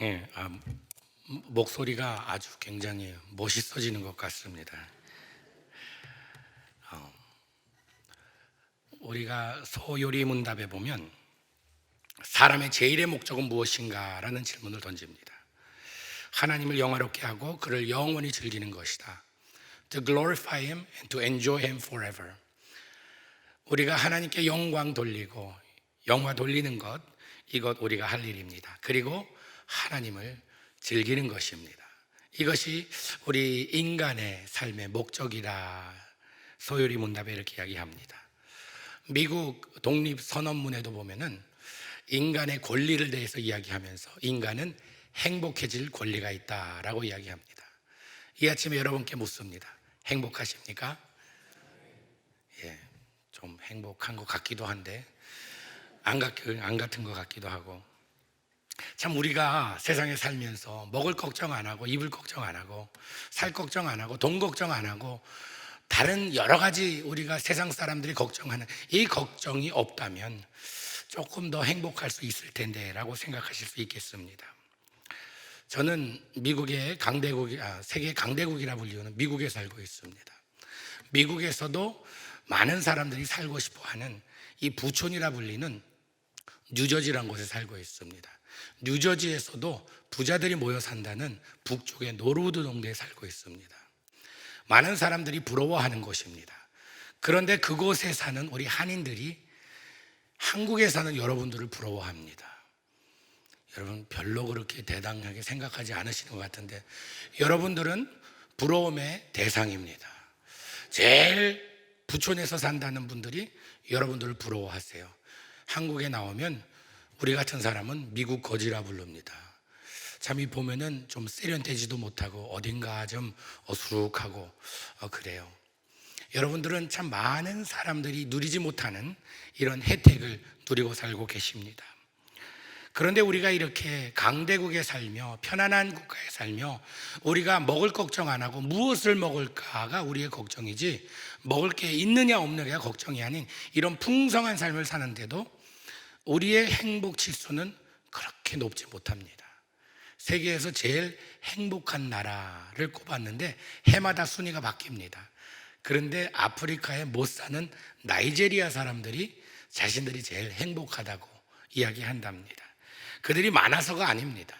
예, 목소리가 아주 굉장히 멋있어지는 것 같습니다. 우리가 소요리 문답에 보면 사람의 제일의 목적은 무엇인가라는 질문을 던집니다. 하나님을 영화롭게 하고 그를 영원히 즐기는 것이다. To glorify Him and to enjoy Him forever. 우리가 하나님께 영광 돌리고 영화 돌리는 것, 이것 우리가 할 일입니다. 그리고 하나님을 즐기는 것입니다. 이것이 우리 인간의 삶의 목적이라 소요리 문답에 이렇게 이야기합니다. 미국 독립선언문에도 보면은 인간의 권리를 대해서 이야기하면서 인간은 행복해질 권리가 있다라고 이야기합니다. 이 아침에 여러분께 묻습니다. 행복하십니까? 예, 좀 행복한 것 같기도 한데 안 같은 것 같기도 하고, 참 우리가 세상에 살면서 먹을 걱정 안 하고 입을 걱정 안 하고 살 걱정 안 하고 돈 걱정 안 하고 다른 여러 가지 우리가 세상 사람들이 걱정하는 이 걱정이 없다면 조금 더 행복할 수 있을 텐데 라고 생각하실 수 있겠습니다. 저는 미국의 강대국, 세계 강대국이라 불리우는 미국에 살고 있습니다. 미국에서도 많은 사람들이 살고 싶어하는 이 부촌이라 불리는 뉴저지라는 곳에 살고 있습니다. 뉴저지에서도 부자들이 모여 산다는 북쪽의 노르우드 동네에 살고 있습니다. 많은 사람들이 부러워하는 곳입니다. 그런데 그곳에 사는 우리 한인들이 한국에 사는 여러분들을 부러워합니다. 여러분 별로 그렇게 대단하게 생각하지 않으시는 것 같은데 여러분들은 부러움의 대상입니다. 제일 부촌에서 산다는 분들이 여러분들을 부러워하세요. 한국에 나오면 우리 같은 사람은 미국 거지라 부릅니다. 참 이 보면은 좀 세련되지도 못하고 어딘가 좀 어수룩하고 그래요. 여러분들은 참 많은 사람들이 누리지 못하는 이런 혜택을 누리고 살고 계십니다. 그런데 우리가 이렇게 강대국에 살며 편안한 국가에 살며 우리가 먹을 걱정 안 하고 무엇을 먹을까가 우리의 걱정이지 먹을 게 있느냐 없느냐가 걱정이 아닌 이런 풍성한 삶을 사는데도 우리의 행복 지수는 그렇게 높지 못합니다. 세계에서 제일 행복한 나라를 꼽았는데 해마다 순위가 바뀝니다. 그런데 아프리카에 못 사는 나이제리아 사람들이 자신들이 제일 행복하다고 이야기한답니다. 그들이 많아서가 아닙니다.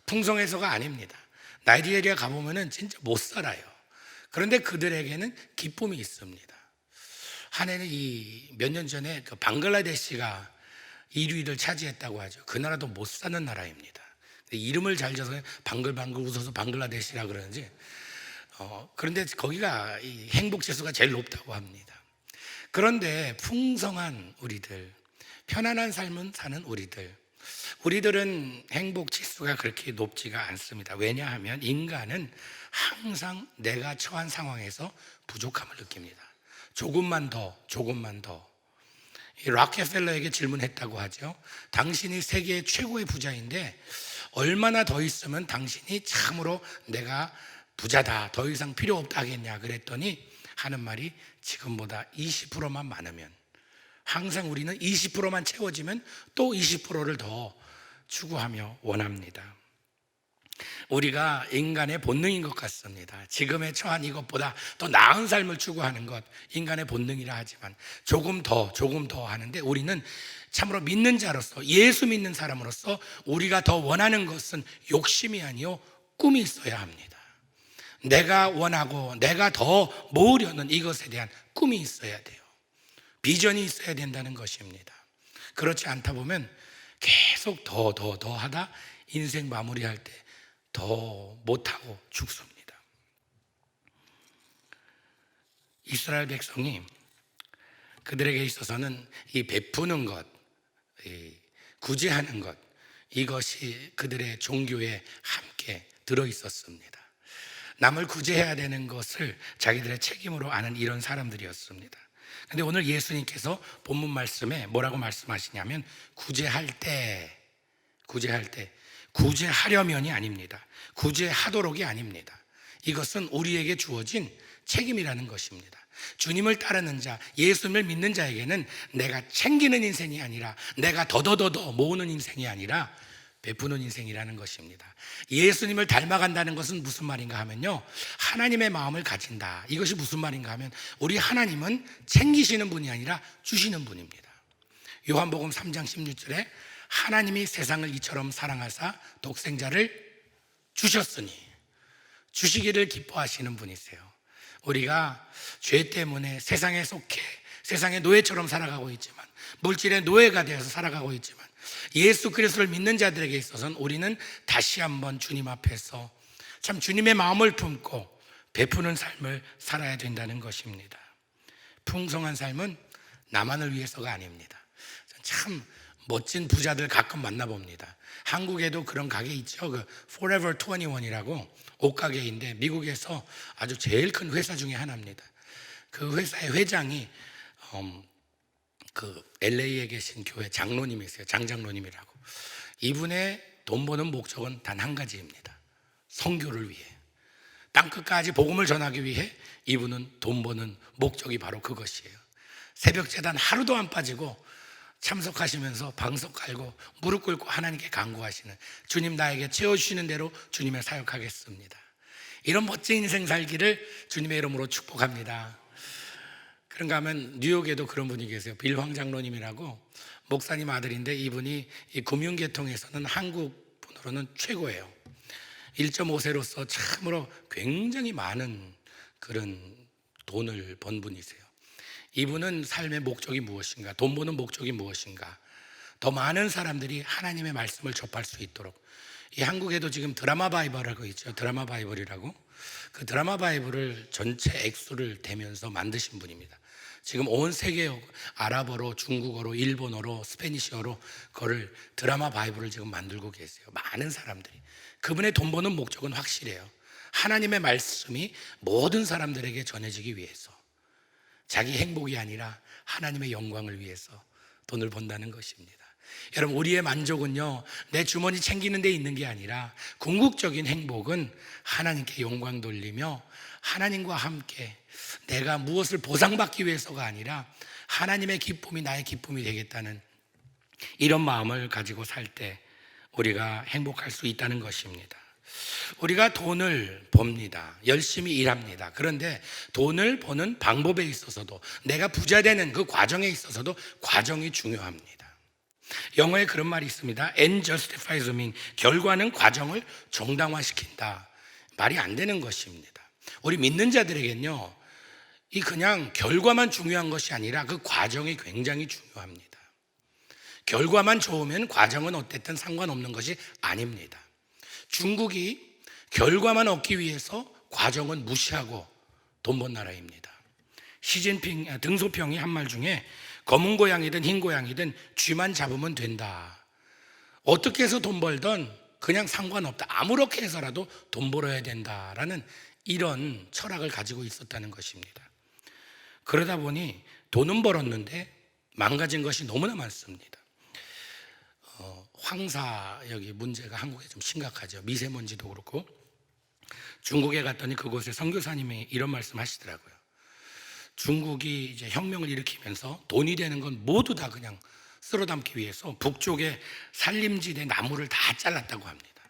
풍성해서가 아닙니다. 나이지리아 가보면은 진짜 못 살아요. 그런데 그들에게는 기쁨이 있습니다. 한 해는 몇 년 전에 그 방글라데시가 1위를 차지했다고 하죠. 그 나라도 못 사는 나라입니다. 이름을 잘 져서 방글방글 웃어서 방글라데시라 그러는지 그런데 거기가 이 행복 지수가 제일 높다고 합니다. 그런데 풍성한 우리들, 편안한 삶을 사는 우리들은 행복 지수가 그렇게 높지가 않습니다. 왜냐하면 인간은 항상 내가 처한 상황에서 부족함을 느낍니다. 조금만 더 락케펠러에게 질문했다고 하죠. 당신이 세계 최고의 부자인데 얼마나 더 있으면 당신이 참으로 내가 부자다, 더 이상 필요 없다 하겠냐 그랬더니 하는 말이 지금보다 20%만 많으면, 항상 우리는 20%만 채워지면 또 20%를 더 추구하며 원합니다. 우리가 인간의 본능인 것 같습니다. 지금의 처한 이것보다 더 나은 삶을 추구하는 것, 인간의 본능이라 하지만 조금 더 하는데 우리는 참으로 믿는 자로서, 예수 믿는 사람으로서 우리가 더 원하는 것은 욕심이 아니요 꿈이 있어야 합니다. 내가 원하고 내가 더 모으려는 이것에 대한 꿈이 있어야 돼요. 비전이 있어야 된다는 것입니다. 그렇지 않다 보면 계속 더 하다 인생 마무리할 때 더 못하고 죽습니다. 이스라엘 백성이 그들에게 있어서는 이 베푸는 것, 이 구제하는 것, 이것이 그들의 종교에 함께 들어있었습니다. 남을 구제해야 되는 것을 자기들의 책임으로 아는 이런 사람들이었습니다. 근데 오늘 예수님께서 본문 말씀에 뭐라고 말씀하시냐면 구제할 때 구제하려면이 아닙니다. 구제하도록이 아닙니다. 이것은 우리에게 주어진 책임이라는 것입니다. 주님을 따르는 자, 예수님을 믿는 자에게는 내가 챙기는 인생이 아니라 내가 더 모으는 인생이 아니라 베푸는 인생이라는 것입니다. 예수님을 닮아간다는 것은 무슨 말인가 하면요, 하나님의 마음을 가진다. 이것이 무슨 말인가 하면 우리 하나님은 챙기시는 분이 아니라 주시는 분입니다. 요한복음 3장 16절에 하나님이 세상을 이처럼 사랑하사 독생자를 주셨으니, 주시기를 기뻐하시는 분이세요. 우리가 죄 때문에 세상에 속해 세상의 노예처럼 살아가고 있지만, 물질의 노예가 되어서 살아가고 있지만, 예수 그리스도를 믿는 자들에게 있어서는 우리는 다시 한번 주님 앞에서 참 주님의 마음을 품고 베푸는 삶을 살아야 된다는 것입니다. 풍성한 삶은 나만을 위해서가 아닙니다. 참 멋진 부자들 가끔 만나봅니다. 한국에도 그런 가게 있죠. 그 Forever 21이라고 옷가게인데 미국에서 아주 제일 큰 회사 중에 하나입니다. 그 회사의 회장이 그 LA에 계신 교회 장로님이세요. 장장로님이라고. 이분의 돈 버는 목적은 단 한 가지입니다. 선교를 위해, 땅끝까지 복음을 전하기 위해 이분은 돈 버는 목적이 바로 그것이에요. 새벽 제단 하루도 안 빠지고 참석하시면서 방석 갈고 무릎 꿇고 하나님께 간구하시는, 주님 나에게 채워주시는 대로 주님의 사역하겠습니다. 이런 멋진 인생 살기를 주님의 이름으로 축복합니다. 그런가 하면 뉴욕에도 그런 분이 계세요. 빌 황장로님이라고 목사님 아들인데, 이분이 이 금융계통에서는 한국 분으로는 최고예요. 1.5세로서 참으로 굉장히 많은 그런 돈을 번 분이세요. 이분은 삶의 목적이 무엇인가, 돈 버는 목적이 무엇인가, 더 많은 사람들이 하나님의 말씀을 접할 수 있도록, 이 한국에도 지금 드라마 바이블이라고 있죠. 드라마 바이블이라고, 그 드라마 바이블을 전체 액수를 대면서 만드신 분입니다. 지금 온 세계 아랍어로, 중국어로, 일본어로, 스페니쉬어로 그거를 드라마 바이블을 지금 만들고 계세요. 많은 사람들이. 그분의 돈 버는 목적은 확실해요. 하나님의 말씀이 모든 사람들에게 전해지기 위해서, 자기 행복이 아니라 하나님의 영광을 위해서 돈을 번다는 것입니다. 여러분, 우리의 만족은요, 내 주머니 챙기는 데 있는 게 아니라, 궁극적인 행복은 하나님께 영광 돌리며 하나님과 함께 내가 무엇을 보상받기 위해서가 아니라 하나님의 기쁨이 나의 기쁨이 되겠다는 이런 마음을 가지고 살 때 우리가 행복할 수 있다는 것입니다. 우리가 돈을 법니다. 열심히 일합니다. 그런데 돈을 버는 방법에 있어서도, 내가 부자 되는 그 과정에 있어서도 과정이 중요합니다. 영어에 그런 말이 있습니다. End justifies mean, 결과는 과정을 정당화시킨다. 말이 안 되는 것입니다. 우리 믿는 자들에겐요, 이 그냥 결과만 중요한 것이 아니라 그 과정이 굉장히 중요합니다. 결과만 좋으면 과정은 어쨌든 상관없는 것이 아닙니다. 중국이 결과만 얻기 위해서 과정은 무시하고 돈 번 나라입니다. 시진핑 등소평이 한 말 중에 검은 고양이든 흰 고양이든 쥐만 잡으면 된다. 어떻게 해서 돈 벌던 그냥 상관없다. 아무렇게 해서라도 돈 벌어야 된다라는 이런 철학을 가지고 있었다는 것입니다. 그러다 보니 돈은 벌었는데 망가진 것이 너무나 많습니다. 황사 여기 문제가 한국에 좀 심각하죠. 미세먼지도 그렇고. 중국에 갔더니 그곳에 선교사님이 이런 말씀 하시더라고요. 중국이 이제 혁명을 일으키면서 돈이 되는 건 모두 다 그냥 쓸어 담기 위해서 북쪽에 산림지대 나무를 다 잘랐다고 합니다.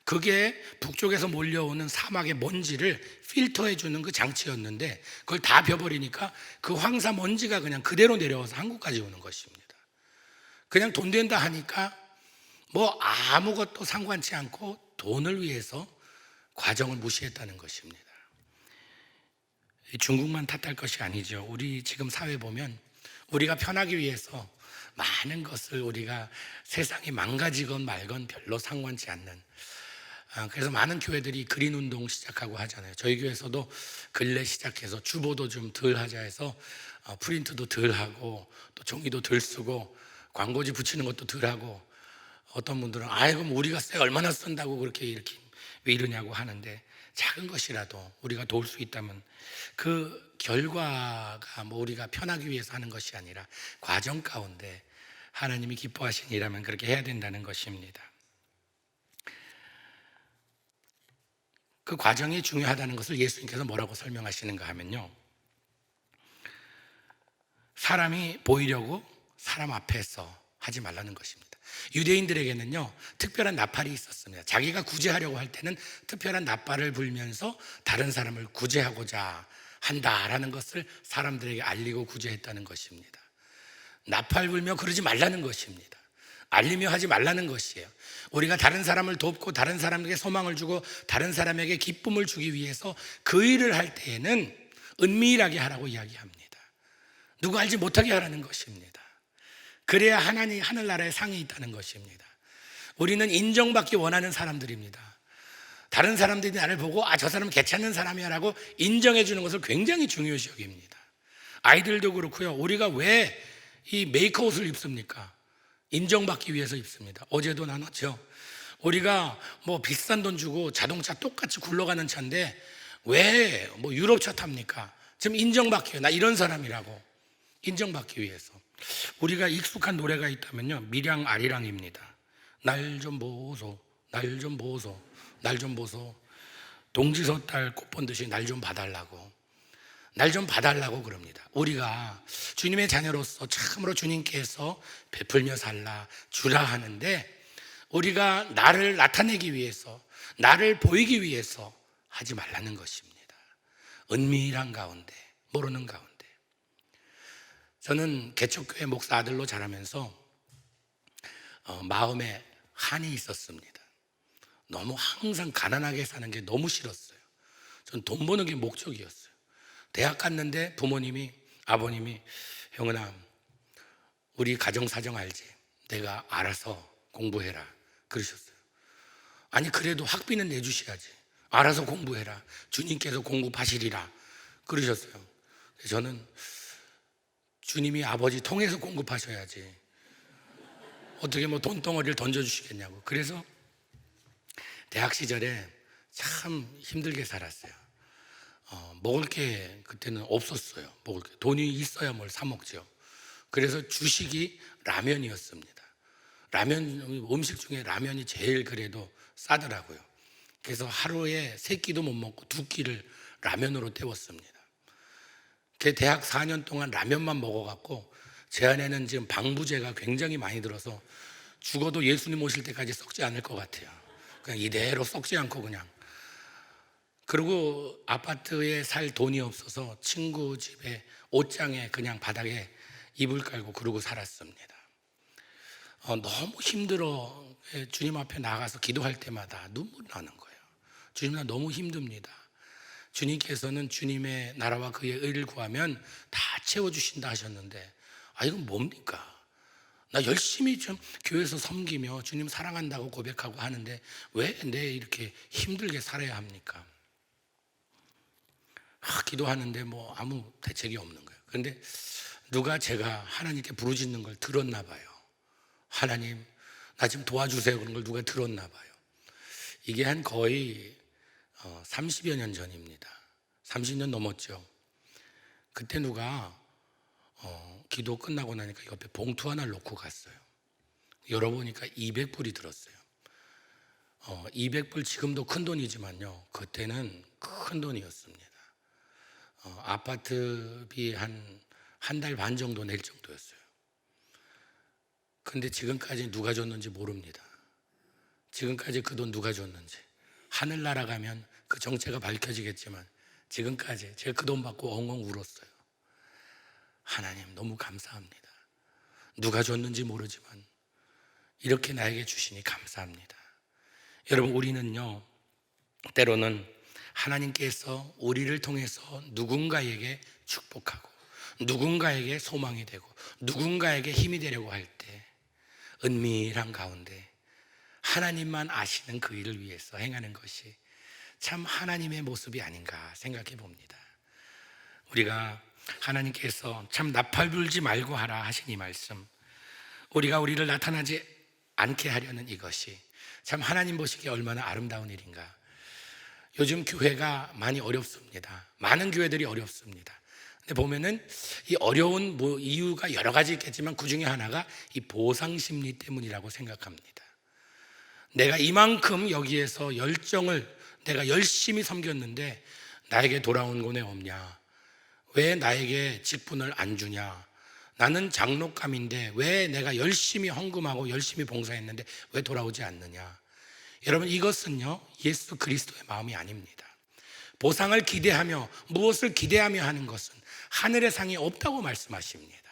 그게 북쪽에서 몰려오는 사막의 먼지를 필터해 주는 그 장치였는데, 그걸 다 벼버리니까 그 황사 먼지가 그냥 그대로 내려와서 한국까지 오는 것입니다. 그냥 돈 된다 하니까 뭐 아무것도 상관치 않고 돈을 위해서 과정을 무시했다는 것입니다. 중국만 탓할 것이 아니죠. 우리 지금 사회 보면 우리가 편하기 위해서 많은 것을, 우리가 세상이 망가지건 말건 별로 상관치 않는, 그래서 많은 교회들이 그린 운동 시작하고 하잖아요. 저희 교회에서도 근래 시작해서 주보도 좀 덜 하자 해서 프린트도 덜 하고 또 종이도 덜 쓰고 광고지 붙이는 것도 덜 하고, 어떤 분들은 아이고 뭐 우리가 얼마나 쓴다고 그렇게 이렇게 왜 이러냐고 하는데, 작은 것이라도 우리가 도울 수 있다면 그 결과가 뭐 우리가 편하기 위해서 하는 것이 아니라 과정 가운데 하나님이 기뻐하신 일이라면 그렇게 해야 된다는 것입니다. 그 과정이 중요하다는 것을 예수님께서 뭐라고 설명하시는가 하면요, 사람이 보이려고 사람 앞에서 하지 말라는 것입니다. 유대인들에게는요 특별한 나팔이 있었습니다. 자기가 구제하려고 할 때는 특별한 나팔을 불면서 다른 사람을 구제하고자 한다라는 것을 사람들에게 알리고 구제했다는 것입니다. 나팔 불며 그러지 말라는 것입니다. 알리며 하지 말라는 것이에요. 우리가 다른 사람을 돕고 다른 사람에게 소망을 주고 다른 사람에게 기쁨을 주기 위해서 그 일을 할 때에는 은밀하게 하라고 이야기합니다. 누가 알지 못하게 하라는 것입니다. 그래야 하나님 하늘나라에 상이 있다는 것입니다. 우리는 인정받기 원하는 사람들입니다. 다른 사람들이 나를 보고 저 사람은 괜찮은 사람이야 라고 인정해 주는 것을 굉장히 중요시 여깁니다. 아이들도 그렇고요. 우리가 왜 이 메이커 옷을 입습니까? 인정받기 위해서 입습니다. 어제도 나눴죠. 우리가 뭐 비싼 돈 주고 자동차 똑같이 굴러가는 차인데 왜 뭐 유럽차 탑니까? 지금 인정받기 위해 나 이런 사람이라고 인정받기 위해서. 우리가 익숙한 노래가 있다면요 밀양 아리랑입니다. 날 좀 보소, 날 좀 보소, 날 좀 보소. 동지서 딸 꽃 본 듯이 날 좀 봐달라고, 날 좀 봐달라고 그럽니다. 우리가 주님의 자녀로서 참으로 주님께서 베풀며 살라 주라 하는데 우리가 나를 나타내기 위해서, 나를 보이기 위해서 하지 말라는 것입니다. 은밀한 가운데, 모르는 가운데. 저는 개척교회 목사 아들로 자라면서 마음에 한이 있었습니다. 너무 항상 가난하게 사는 게 너무 싫었어요. 전 돈 버는 게 목적이었어요. 대학 갔는데 부모님이, 아버님이 형은아 우리 가정 사정 알지? 내가 알아서 공부해라 그러셨어요. 아니 그래도 학비는 내주셔야지. 알아서 공부해라. 주님께서 공급하시리라 그러셨어요. 저는 주님이 아버지 통해서 공급하셔야지 어떻게 뭐 돈덩어리를 던져주시겠냐고. 그래서 대학 시절에 참 힘들게 살았어요. 먹을 게 그때는 없었어요. 먹을 게 돈이 있어야 뭘 사 먹죠. 그래서 주식이 라면이었습니다. 라면, 음식 중에 라면이 제일 그래도 싸더라고요. 그래서 하루에 3끼도 못 먹고 2끼를 라면으로 때웠습니다. 대학 4년 동안 라면만 먹어갖고 제 안에는 지금 방부제가 굉장히 많이 들어서 죽어도 예수님 오실 때까지 썩지 않을 것 같아요. 그냥 이대로 썩지 않고 그냥. 그리고 아파트에 살 돈이 없어서 친구 집에 옷장에 그냥 바닥에 이불 깔고 그러고 살았습니다. 너무 힘들어. 주님 앞에 나가서 기도할 때마다 눈물 나는 거예요. 주님 나 너무 힘듭니다. 주님께서는 주님의 나라와 그의 의를 구하면 다 채워주신다 하셨는데 이건 뭡니까? 나 열심히 좀 교회에서 섬기며 주님 사랑한다고 고백하고 하는데 왜 내 이렇게 힘들게 살아야 합니까? 기도하는데 뭐 아무 대책이 없는 거예요. 그런데 누가 제가 하나님께 부르짖는 걸 들었나 봐요. 하나님 나 좀 도와주세요 그런 걸 누가 들었나 봐요. 이게 한 거의 30여 년 전입니다. 30년 넘었죠. 그때 누가 기도 끝나고 나니까 옆에 봉투 하나를 놓고 갔어요. 열어보니까 200불이 들었어요. 200불 지금도 큰 돈이지만요 그때는 큰 돈이었습니다. 아파트비 한 달 반 정도 낼 정도였어요. 근데 지금까지 누가 줬는지 모릅니다. 지금까지 그 돈 누가 줬는지. 하늘 날아가면 그 정체가 밝혀지겠지만 지금까지 제가 그 돈 받고 엉엉 울었어요. 하나님 너무 감사합니다. 누가 줬는지 모르지만 이렇게 나에게 주시니 감사합니다. 여러분 우리는요 때로는 하나님께서 우리를 통해서 누군가에게 축복하고 누군가에게 소망이 되고 누군가에게 힘이 되려고 할 때 은밀한 가운데 하나님만 아시는 그 일을 위해서 행하는 것이 참 하나님의 모습이 아닌가 생각해 봅니다. 우리가 하나님께서 참 나팔 불지 말고 하라 하신 이 말씀, 우리가 우리를 나타나지 않게 하려는 이것이 참 하나님 보시기에 얼마나 아름다운 일인가. 요즘 교회가 많이 어렵습니다. 많은 교회들이 어렵습니다. 근데 보면은 이 어려운 이유가 여러 가지 있겠지만 그 중에 하나가 이 보상 심리 때문이라고 생각합니다. 내가 이만큼 여기에서 열정을 내가 열심히 섬겼는데 나에게 돌아온 건 왜 없냐? 왜 나에게 직분을 안 주냐? 나는 장로감인데 왜 내가 열심히 헌금하고 열심히 봉사했는데 왜 돌아오지 않느냐? 여러분, 이것은요 예수 그리스도의 마음이 아닙니다. 보상을 기대하며 무엇을 기대하며 하는 것은 하늘의 상이 없다고 말씀하십니다.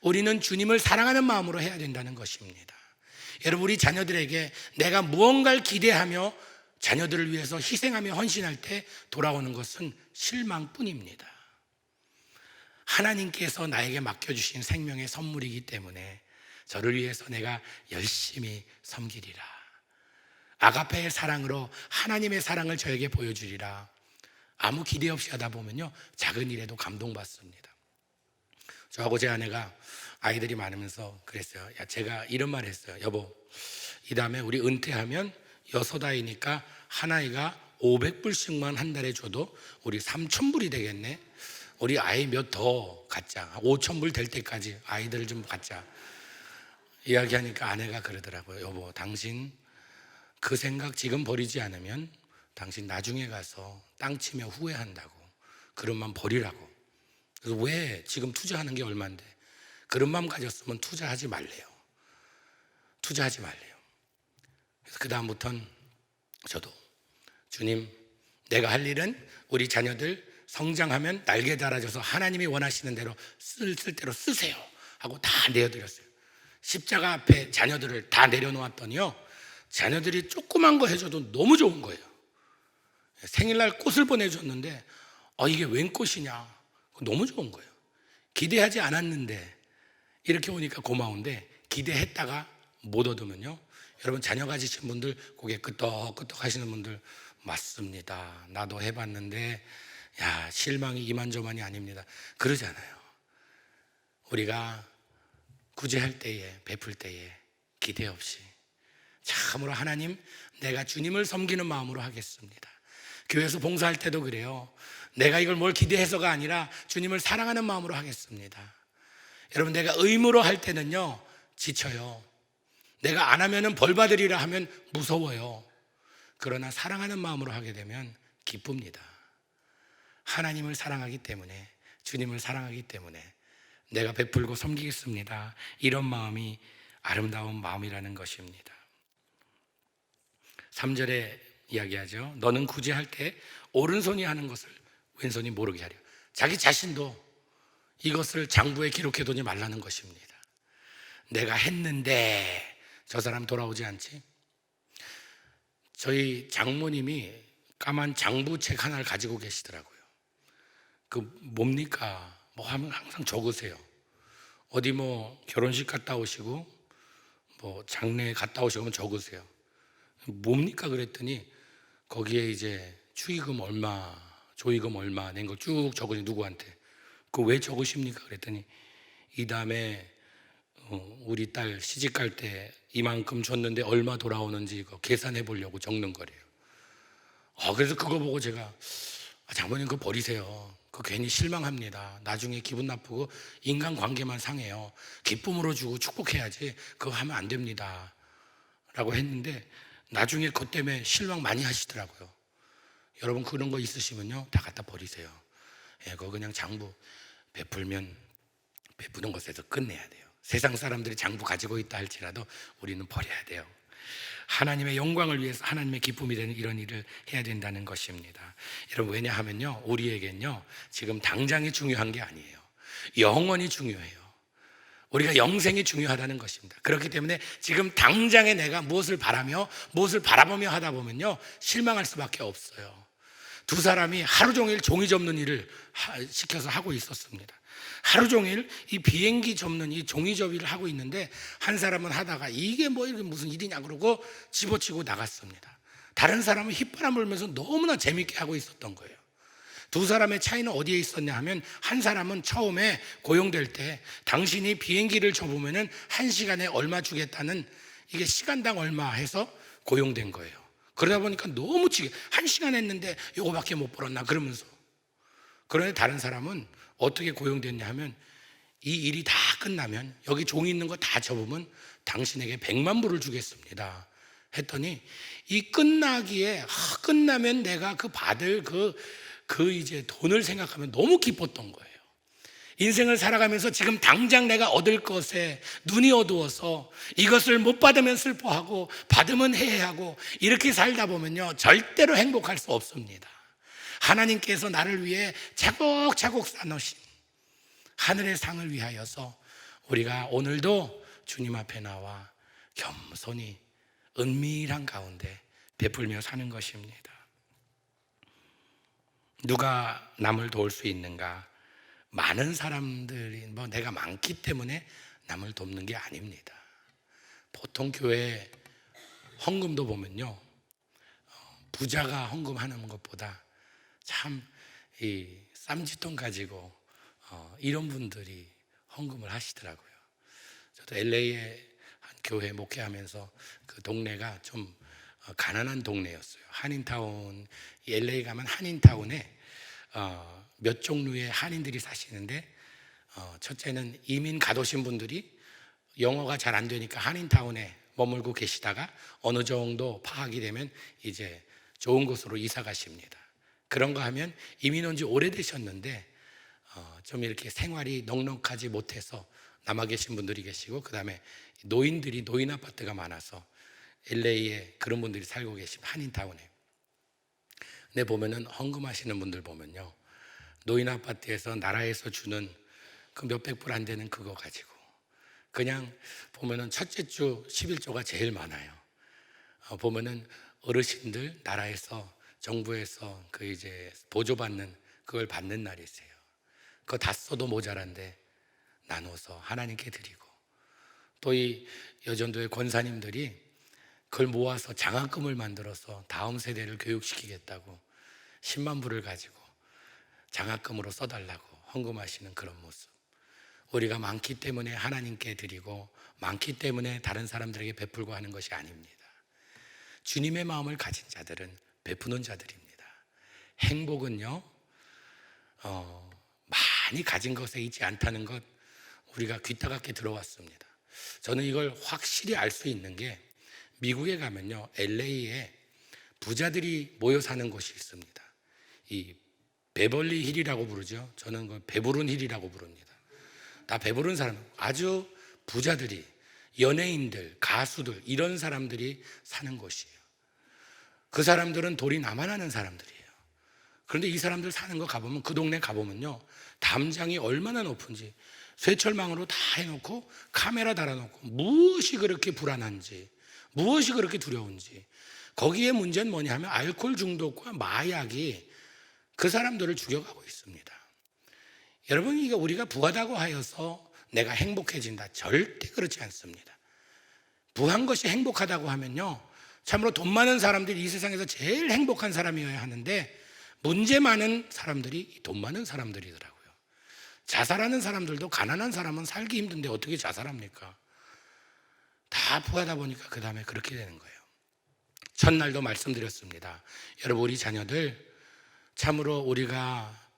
우리는 주님을 사랑하는 마음으로 해야 된다는 것입니다. 여러분, 우리 자녀들에게 내가 무언가를 기대하며 자녀들을 위해서 희생하며 헌신할 때 돌아오는 것은 실망뿐입니다. 하나님께서 나에게 맡겨주신 생명의 선물이기 때문에 저를 위해서 내가 열심히 섬기리라. 아가페의 사랑으로 하나님의 사랑을 저에게 보여주리라. 아무 기대 없이 하다 보면요 작은 일에도 감동받습니다. 저하고 제 아내가 아이들이 많으면서 그랬어요. 제가 이런 말 했어요. 여보, 이 다음에 우리 은퇴하면 6아이니까 한 아이가 500불씩만 한 달에 줘도 우리 3,000불이 되겠네. 우리 아이 몇 더 갖자. 5,000불 될 때까지 아이들을 좀 갖자. 이야기하니까 아내가 그러더라고요. 여보, 당신 그 생각 지금 버리지 않으면 당신 나중에 가서 땅 치며 후회한다고. 그런 마음 버리라고. 그래서 왜 지금 투자하는 게 얼만데? 그런 마음 가졌으면 투자하지 말래요. 투자하지 말래요. 그래서 그 다음부터는 저도 주님, 내가 할 일은 우리 자녀들 성장하면 날개 달아져서 하나님이 원하시는 대로 쓸 대로 쓰세요 하고 다 내어드렸어요. 십자가 앞에 자녀들을 다 내려놓았더니요 자녀들이 조그만 거 해줘도 너무 좋은 거예요. 생일날 꽃을 보내줬는데 이게 웬 꽃이냐, 너무 좋은 거예요. 기대하지 않았는데 이렇게 오니까 고마운데 기대했다가 못 얻으면요, 여러분 자녀 가지신 분들 고개 끄덕끄덕 하시는 분들, 맞습니다, 나도 해봤는데 야 실망이 이만저만이 아닙니다, 그러잖아요. 우리가 구제할 때에, 베풀 때에 기대 없이 참으로 하나님, 내가 주님을 섬기는 마음으로 하겠습니다. 교회에서 봉사할 때도 그래요. 내가 이걸 뭘 기대해서가 아니라 주님을 사랑하는 마음으로 하겠습니다. 여러분, 내가 의무로 할 때는요 지쳐요. 내가 안 하면은 벌 받으리라 하면 무서워요. 그러나 사랑하는 마음으로 하게 되면 기쁩니다. 하나님을 사랑하기 때문에, 주님을 사랑하기 때문에 내가 베풀고 섬기겠습니다, 이런 마음이 아름다운 마음이라는 것입니다. 3절에 이야기하죠. 너는 구제할 때 오른손이 하는 것을 왼손이 모르게 하려. 자기 자신도 이것을 장부에 기록해두지 말라는 것입니다. 내가 했는데 저 사람 돌아오지 않지? 저희 장모님이 까만 장부책 하나를 가지고 계시더라고요. 그 뭡니까? 뭐 하면 항상 적으세요. 어디 뭐 결혼식 갔다 오시고 뭐 장례 갔다 오시고 하면 적으세요. 뭡니까? 그랬더니 거기에 이제 축의금 얼마, 조의금 얼마 낸 거 쭉 적으니 누구한테. 그거 왜 적으십니까? 그랬더니 이 다음에 우리 딸 시집 갈 때 이만큼 줬는데 얼마 돌아오는지 그거 계산해 보려고 적는 거래요. 그래서 그거 보고 제가 장모님 그거 버리세요. 그거 괜히 실망합니다. 나중에 기분 나쁘고 인간관계만 상해요. 기쁨으로 주고 축복해야지 그거 하면 안 됩니다 라고 했는데 나중에 그것 때문에 실망 많이 하시더라고요. 여러분 그런 거 있으시면요 다 갖다 버리세요. 그거 그냥 장부 베풀면 베푸는 것에서 끝내야 돼요. 세상 사람들이 장부 가지고 있다 할지라도 우리는 버려야 돼요. 하나님의 영광을 위해서, 하나님의 기쁨이 되는 이런 일을 해야 된다는 것입니다. 여러분, 왜냐하면요 우리에겐요 지금 당장이 중요한 게 아니에요. 영원히 중요해요. 우리가 영생이 중요하다는 것입니다. 그렇기 때문에 지금 당장에 내가 무엇을 바라며 무엇을 바라보며 하다 보면요 실망할 수밖에 없어요. 두 사람이 하루 종일 종이 접는 일을 시켜서 하고 있었습니다. 하루 종일 이 비행기 접는 이 종이 접이를 하고 있는데 한 사람은 하다가 이게 뭐 이게 무슨 일이냐 그러고 집어치고 나갔습니다. 다른 사람은 휘파람 불면서 너무나 재밌게 하고 있었던 거예요. 두 사람의 차이는 어디에 있었냐 하면 한 사람은 처음에 고용될 때 당신이 비행기를 접으면은 1시간에 얼마 주겠다는, 이게 시간당 얼마 해서 고용된 거예요. 그러다 보니까 너무 1시간 했는데 요거밖에 못 벌었나 그러면서. 그런데 다른 사람은 어떻게 고용됐냐 하면 이 일이 다 끝나면 여기 종이 있는 거 다 접으면 당신에게 100만 불을 주겠습니다 했더니 이 끝나기에 끝나면 내가 그 받을 그 이제 돈을 생각하면 너무 기뻤던 거예요. 인생을 살아가면서 지금 당장 내가 얻을 것에 눈이 어두워서 이것을 못 받으면 슬퍼하고 받으면 해해하고 이렇게 살다 보면요, 절대로 행복할 수 없습니다. 하나님께서 나를 위해 차곡차곡 쌓아놓으신 하늘의 상을 위하여서 우리가 오늘도 주님 앞에 나와 겸손히 은밀한 가운데 베풀며 사는 것입니다. 누가 남을 도울 수 있는가? 많은 사람들이 내가 많기 때문에 남을 돕는 게 아닙니다. 보통 교회 헌금도 보면요, 부자가 헌금하는 것보다 참 이 쌈짓돈 가지고 이런 분들이 헌금을 하시더라고요. 저도 LA에 한 교회 목회하면서 그 동네가 좀 가난한 동네였어요. 한인타운, LA 가면 한인타운에 몇 종류의 한인들이 사시는데, 첫째는 이민 가도신 분들이 영어가 잘 안 되니까 한인타운에 머물고 계시다가 어느 정도 파악이 되면 이제 좋은 곳으로 이사 가십니다. 그런 거 하면 이민 온 지 오래되셨는데 좀 이렇게 생활이 넉넉하지 못해서 남아 계신 분들이 계시고, 그 다음에 노인들이 노인 아파트가 많아서 LA에 그런 분들이 살고 계시면 한인타운에. 근데 보면은 헌금하시는 분들 보면요, 노인 아파트에서 나라에서 주는 그 몇백 불 안 되는 그거 가지고 그냥 보면은 첫째 주 11조가 제일 많아요. 보면은 어르신들 나라에서 정부에서 그 이제 보조받는 그걸 받는 날이세요. 그거 다 써도 모자란데 나눠서 하나님께 드리고, 또 이 여전도의 권사님들이 그걸 모아서 장학금을 만들어서 다음 세대를 교육시키겠다고 10만 불을 가지고 장학금으로 써달라고 헌금하시는 그런 모습. 우리가 많기 때문에 하나님께 드리고 많기 때문에 다른 사람들에게 베풀고 하는 것이 아닙니다. 주님의 마음을 가진 자들은 베푸는 자들입니다. 행복은요, 많이 가진 것에 있지 않다는 것 우리가 귀따갑게 들어왔습니다. 저는 이걸 확실히 알 수 있는 게, 미국에 가면요, LA에 부자들이 모여 사는 곳이 있습니다. 이 베벌리 힐이라고 부르죠. 저는 그 배부른 힐이라고 부릅니다. 다 배부른 사람, 아주 부자들이, 연예인들, 가수들, 이런 사람들이 사는 곳이에요. 그 사람들은 돌이 나만하는 사람들이에요. 그런데 이 사람들 사는 거 가보면, 그 동네 가보면요, 담장이 얼마나 높은지 쇠철망으로 다 해놓고 카메라 달아놓고, 무엇이 그렇게 불안한지, 무엇이 그렇게 두려운지. 거기에 문제는 뭐냐 하면 알코올 중독과 마약이 그 사람들을 죽여가고 있습니다. 여러분, 이게 우리가 부하다고 하여서 내가 행복해진다, 절대 그렇지 않습니다. 부한 것이 행복하다고 하면요, 참으로 돈 많은 사람들이 이 세상에서 제일 행복한 사람이어야 하는데, 문제 많은 사람들이 돈 많은 사람들이더라고요. 자살하는 사람들도, 가난한 사람은 살기 힘든데 어떻게 자살합니까? 다 부하다 보니까 그 다음에 그렇게 되는 거예요. 첫날도 말씀드렸습니다. 여러분, 우리 자녀들 참으로 우리가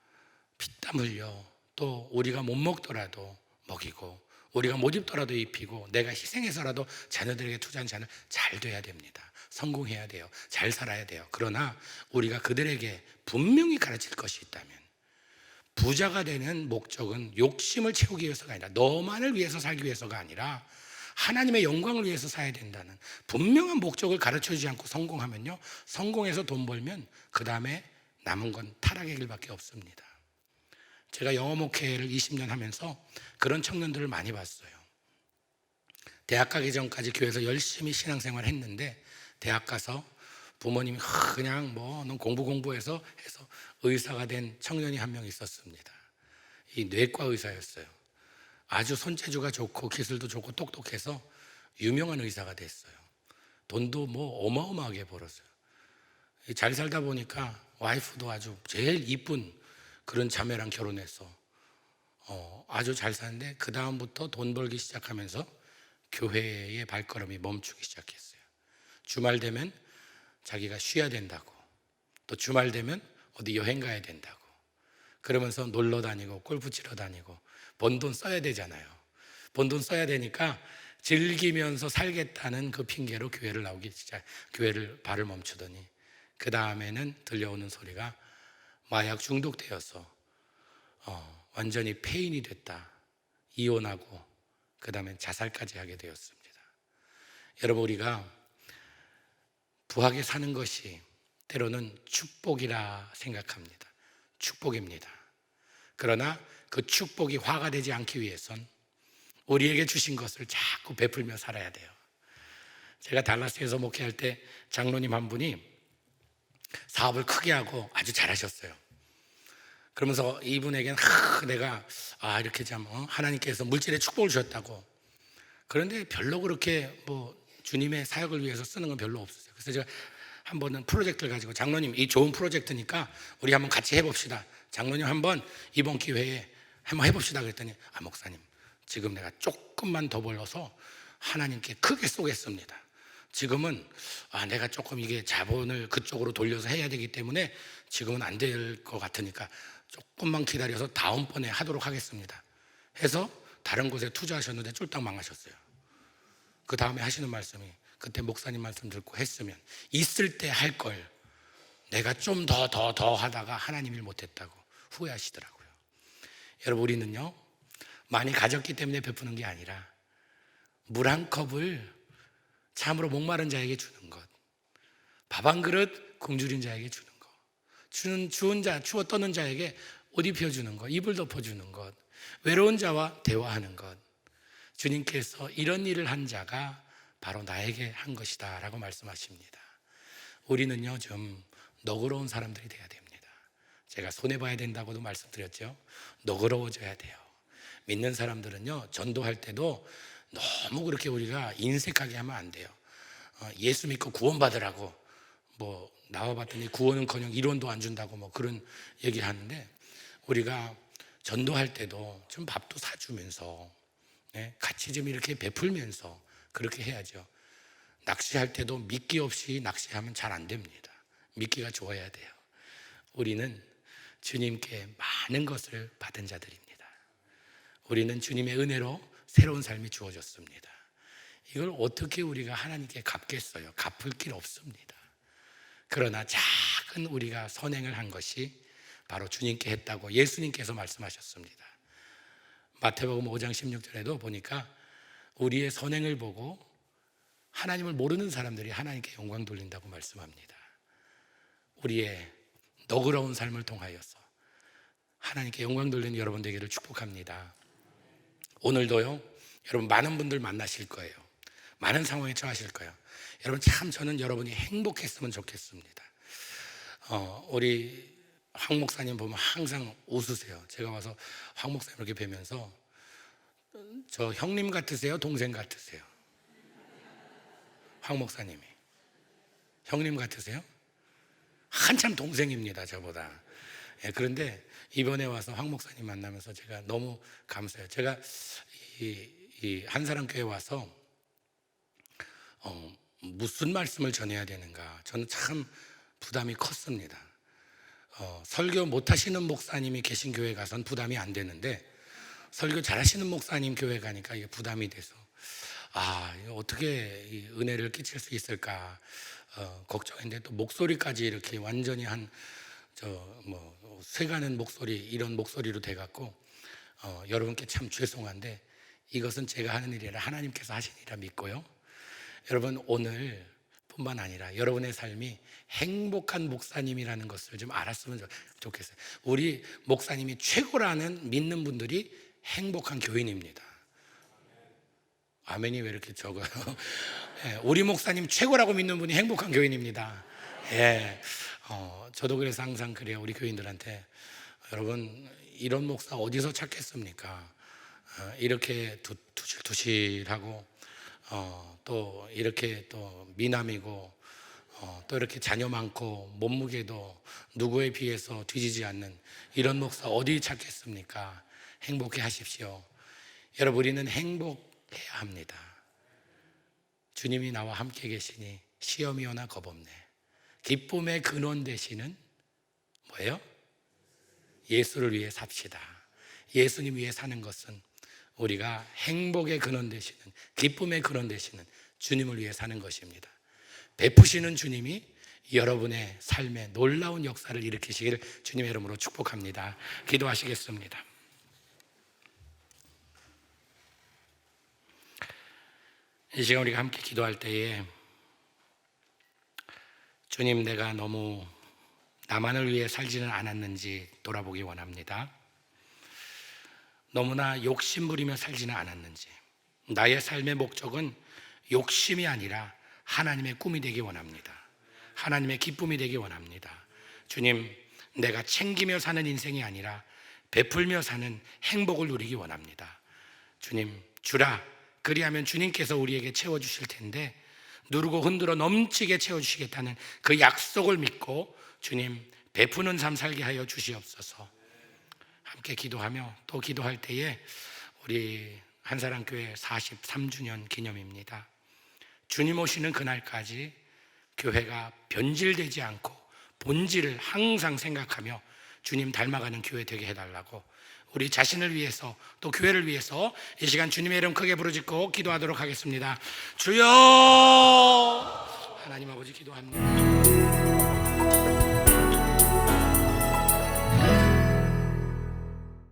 피땀 흘려, 또 우리가 못 먹더라도 먹이고, 우리가 못 입더라도 입히고, 내가 희생해서라도 자녀들에게 투자한 자는 잘 돼야 됩니다. 성공해야 돼요. 잘 살아야 돼요. 그러나 우리가 그들에게 분명히 가르칠 것이 있다면, 부자가 되는 목적은 욕심을 채우기 위해서가 아니라, 너만을 위해서 살기 위해서가 아니라 하나님의 영광을 위해서 살아야 된다는 분명한 목적을 가르쳐주지 않고 성공하면요, 성공해서 돈 벌면 그 다음에 남은 건 타락의 길밖에 없습니다. 제가 영어 목회를 20년 하면서 그런 청년들을 많이 봤어요. 대학 가기 전까지 교회에서 열심히 신앙생활을 했는데, 대학 가서 부모님이 그냥 넌 공부해서 해서 의사가 된 청년이 한 명 있었습니다. 이 뇌과 의사였어요. 아주 손재주가 좋고 기술도 좋고 똑똑해서 유명한 의사가 됐어요. 돈도 어마어마하게 벌었어요. 잘 살다 보니까 와이프도 아주 제일 이쁜 그런 자매랑 결혼해서 아주 잘 사는데, 그 다음부터 돈 벌기 시작하면서 교회의 발걸음이 멈추기 시작했어요. 주말 되면 자기가 쉬어야 된다고, 또 주말 되면 어디 여행 가야 된다고, 그러면서 놀러 다니고 골프 치러 다니고, 번 돈 써야 되잖아요. 번 돈 써야 되니까 즐기면서 살겠다는 그 핑계로 교회를 발을 멈추더니, 그 다음에는 들려오는 소리가 마약 중독되어서 완전히 폐인이 됐다. 이혼하고 그 다음에 자살까지 하게 되었습니다. 여러분, 우리가 부하게 사는 것이 때로는 축복이라 생각합니다. 축복입니다. 그러나 그 축복이 화가 되지 않기 위해선 우리에게 주신 것을 자꾸 베풀며 살아야 돼요. 제가 달라스에서 목회할 때 장로님 한 분이 사업을 크게 하고 아주 잘하셨어요. 그러면서 이분에게는 내가 이렇게 참 하나님께서 물질의 축복을 주셨다고. 그런데 별로 그렇게 주님의 사역을 위해서 쓰는 건 별로 없었어요. 그래서 제가 한 번은 프로젝트를 가지고, 장로님 이 좋은 프로젝트니까 우리 한번 같이 해봅시다. 장로님 한번 이번 기회에 한번 해봅시다. 그랬더니 목사님, 지금 내가 조금만 더 벌어서 하나님께 크게 쏘겠습니다. 지금은 내가 조금 이게 자본을 그쪽으로 돌려서 해야 되기 때문에 지금은 안 될 것 같으니까 조금만 기다려서 다음번에 하도록 하겠습니다 해서 다른 곳에 투자하셨는데 쫄딱 망하셨어요. 그 다음에 하시는 말씀이, 그때 목사님 말씀 듣고 했으면, 있을 때 할 걸 내가 좀 더 하다가 하나님 일 못했다고 후회하시더라고요. 여러분, 우리는요, 많이 가졌기 때문에 베푸는 게 아니라 물 한 컵을 참으로 목마른 자에게 주는 것, 밥 한 그릇 굶주린 자에게 주는 것, 추워 떠는 자에게 옷 입혀주는 것, 이불 덮어주는 것, 외로운 자와 대화하는 것, 주님께서 이런 일을 한 자가 바로 나에게 한 것이다 라고 말씀하십니다. 우리는요, 좀 너그러운 사람들이 돼야 됩니다. 제가 손해봐야 된다고도 말씀드렸죠. 너그러워져야 돼요. 믿는 사람들은요, 전도할 때도 너무 그렇게 우리가 인색하게 하면 안 돼요. 예수 믿고 구원받으라고 나와봤더니 구원은커녕 이론도 안 준다고 그런 얘기를 하는데, 우리가 전도할 때도 좀 밥도 사주면서 같이 좀 이렇게 베풀면서 그렇게 해야죠. 낚시할 때도 미끼 없이 낚시하면 잘 안 됩니다. 미끼가 좋아야 돼요. 우리는 주님께 많은 것을 받은 자들입니다. 우리는 주님의 은혜로 새로운 삶이 주어졌습니다. 이걸 어떻게 우리가 하나님께 갚겠어요? 갚을 길 없습니다. 그러나 작은 우리가 선행을 한 것이 바로 주님께 했다고 예수님께서 말씀하셨습니다. 마태복음 5장 16절에도 보니까 우리의 선행을 보고 하나님을 모르는 사람들이 하나님께 영광 돌린다고 말씀합니다. 우리의 너그러운 삶을 통하여서 하나님께 영광 돌리는 여러분 되기를 축복합니다. 오늘도요, 여러분 많은 분들 만나실 거예요. 많은 상황에 처하실 거예요. 여러분, 참 저는 여러분이 행복했으면 좋겠습니다. 우리 황 목사님 보면 항상 웃으세요. 제가 와서 황 목사님 이렇게 뵈면서, 저 형님 같으세요? 동생 같으세요? 황 목사님이 형님 같으세요? 한참 동생입니다, 저보다. 그런데 이번에 와서 황 목사님 만나면서 제가 너무 감사해요. 제가 이 한사람 교회 와서 무슨 말씀을 전해야 되는가, 저는 참 부담이 컸습니다. 설교 못하시는 목사님이 계신 교회 가선 부담이 안 되는데, 설교 잘하시는 목사님 교회 가니까 이게 부담이 돼서 이거 어떻게 이 은혜를 끼칠 수 있을까 걱정했는데, 또 목소리까지 이렇게 완전히 쇠가는 목소리, 이런 목소리로 돼갖고 여러분께 참 죄송한데, 이것은 제가 하는 일이 아니라 하나님께서 하신 일이라 믿고요. 여러분, 오늘 뿐만 아니라 여러분의 삶이 행복한 목사님이라는 것을 좀 알았으면 좋겠어요. 우리 목사님이 최고라는 믿는 분들이 행복한 교인입니다. 아멘이 왜 이렇게 적어요? 우리 목사님 최고라고 믿는 분이 행복한 교인입니다. 저도 그래서 항상 그래요. 우리 교인들한테, 여러분, 이런 목사 어디서 찾겠습니까? 이렇게 두실두실하고 또 이렇게 또 미남이고 또 이렇게 자녀 많고 몸무게도 누구에 비해서 뒤지지 않는 이런 목사 어디 찾겠습니까? 행복해 하십시오. 여러분, 우리는 행복해야 합니다. 주님이 나와 함께 계시니 시험이 오나 겁없네. 기쁨의 근원 되시는 뭐예요? 예수를 위해 삽시다. 예수님 위해 사는 것은 우리가 행복의 근원 되시는, 기쁨의 근원 되시는 주님을 위해 사는 것입니다. 베푸시는 주님이 여러분의 삶에 놀라운 역사를 일으키시기를 주님의 이름으로 축복합니다. 기도하시겠습니다. 이 시간 우리가 함께 기도할 때에 주님, 내가 너무 나만을 위해 살지는 않았는지 돌아보기 원합니다. 너무나 욕심부리며 살지는 않았는지, 나의 삶의 목적은 욕심이 아니라 하나님의 꿈이 되기 원합니다. 하나님의 기쁨이 되기 원합니다. 주님, 내가 챙기며 사는 인생이 아니라 베풀며 사는 행복을 누리기 원합니다. 주님, 주라. 그리하면 주님께서 우리에게 채워주실 텐데 누르고 흔들어 넘치게 채워주시겠다는 그 약속을 믿고 주님, 베푸는 삶 살게 하여 주시옵소서. 함께 기도하며 또 기도할 때에 우리 한사랑교회 43주년 기념입니다. 주님 오시는 그날까지 교회가 변질되지 않고 본질을 항상 생각하며 주님 닮아가는 교회 되게 해달라고, 우리 자신을 위해서 또 교회를 위해서 이 시간 주님의 이름 크게 부르짖고 기도하도록 하겠습니다. 주여! 하나님 아버지, 기도합니다.